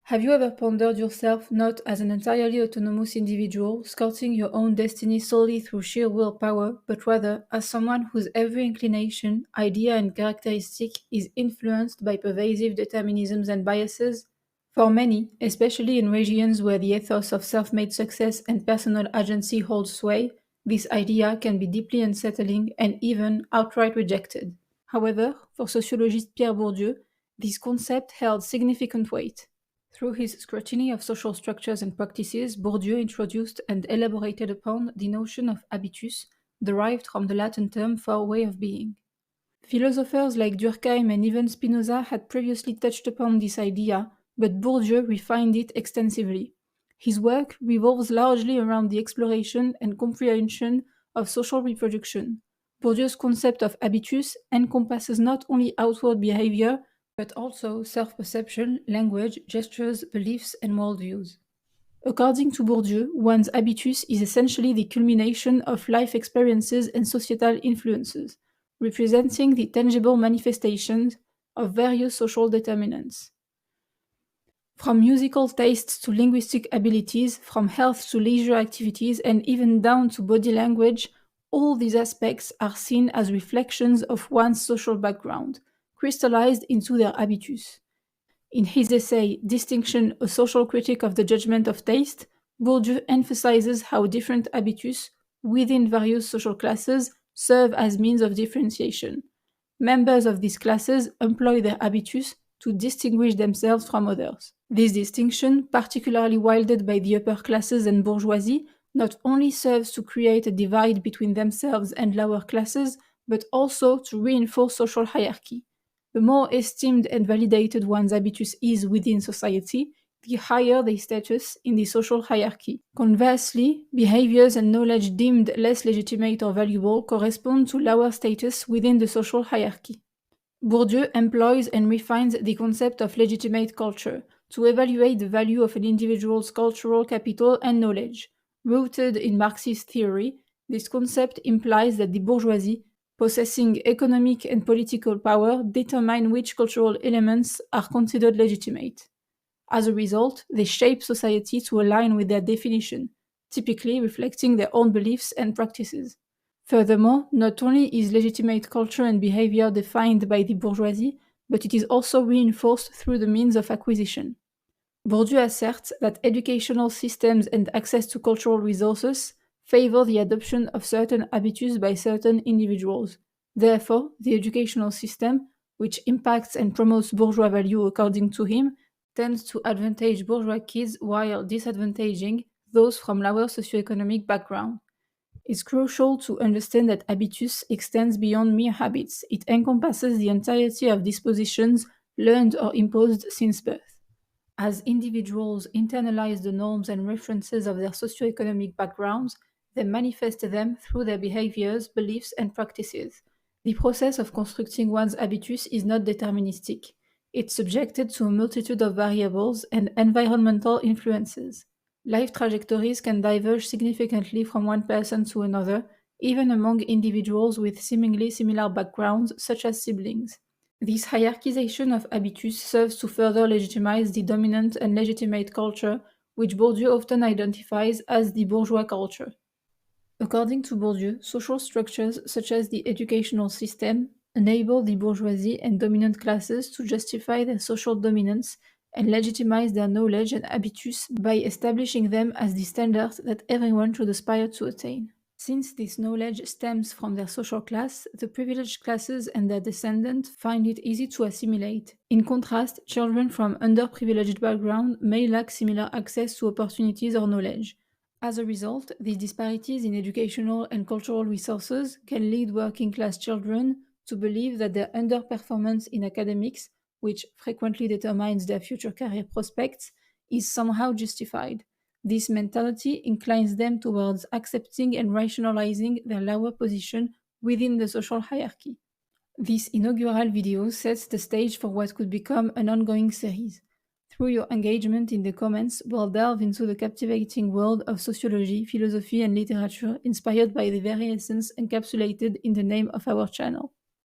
Have you ever pondered yourself not as an entirely autonomous individual, sculpting your own destiny solely through sheer willpower, but rather as someone whose every inclination, idea, and characteristic is influenced by pervasive determinisms and biases? For many, especially in regions where the ethos of self-made success and personal agency holds sway, this idea can be deeply unsettling and even outright rejected. However, for sociologist Pierre Bourdieu, this concept held significant weight. Through his scrutiny of social structures and practices, Bourdieu introduced and elaborated upon the notion of habitus, derived from the Latin term for way of being. Philosophers like Durkheim and even Spinoza had previously touched upon this idea, but Bourdieu refined it extensively. His work revolves largely around the exploration and comprehension of social reproduction. Bourdieu's concept of habitus encompasses not only outward behavior, but also self-perception, language, gestures, beliefs, and worldviews. According to Bourdieu, one's habitus is essentially the culmination of life experiences and societal influences, representing the tangible manifestations of various social determinants. From musical tastes to linguistic abilities, from health to leisure activities, and even down to body language, all these aspects are seen as reflections of one's social background, crystallized into their habitus. In his essay Distinction, a social critique of the judgment of taste, Bourdieu emphasizes how different habitus within various social classes serve as means of differentiation. Members of these classes employ their habitus to distinguish themselves from others. This distinction, particularly wielded by the upper classes and bourgeoisie, not only serves to create a divide between themselves and lower classes, but also to reinforce social hierarchy. The more esteemed and validated one's habitus is within society, the higher their status in the social hierarchy. Conversely, behaviors and knowledge deemed less legitimate or valuable correspond to lower status within the social hierarchy. Bourdieu employs and refines the concept of legitimate culture to evaluate the value of an individual's cultural capital and knowledge. Rooted in Marxist theory, this concept implies that the bourgeoisie, possessing economic and political power, determine which cultural elements are considered legitimate. As a result, they shape society to align with their definition, typically reflecting their own beliefs and practices. Furthermore, not only is legitimate culture and behavior defined by the bourgeoisie, but it is also reinforced through the means of acquisition. Bourdieu asserts that educational systems and access to cultural resources favor the adoption of certain habitus by certain individuals. Therefore, the educational system, which impacts and promotes bourgeois value according to him, tends to advantage bourgeois kids while disadvantaging those from lower socioeconomic background. It's crucial to understand that habitus extends beyond mere habits. It encompasses the entirety of dispositions learned or imposed since birth. As individuals internalize the norms and references of their socioeconomic backgrounds, they manifest them through their behaviors, beliefs, and practices. The process of constructing one's habitus is not deterministic. It's subjected to a multitude of variables and environmental influences. Life trajectories can diverge significantly from one person to another, even among individuals with seemingly similar backgrounds, such as siblings. This hierarchization of habitus serves to further legitimize the dominant and legitimate culture, which Bourdieu often identifies as the bourgeois culture. According to Bourdieu, social structures such as the educational system enable the bourgeoisie and dominant classes to justify their social dominance and legitimize their knowledge and habitus by establishing them as the standards that everyone should aspire to attain. Since this knowledge stems from their social class, the privileged classes and their descendants find it easy to assimilate. In contrast, children from underprivileged backgrounds may lack similar access to opportunities or knowledge. As a result, these disparities in educational and cultural resources can lead working-class children to believe that their underperformance in academics, which frequently determines their future career prospects, is somehow justified. This mentality inclines them towards accepting and rationalizing their lower position within the social hierarchy. This inaugural video sets the stage for what could become an ongoing series. Through your engagement in the comments, we'll delve into the captivating world of sociology, philosophy, and literature inspired by the very essence encapsulated in the name of our channel.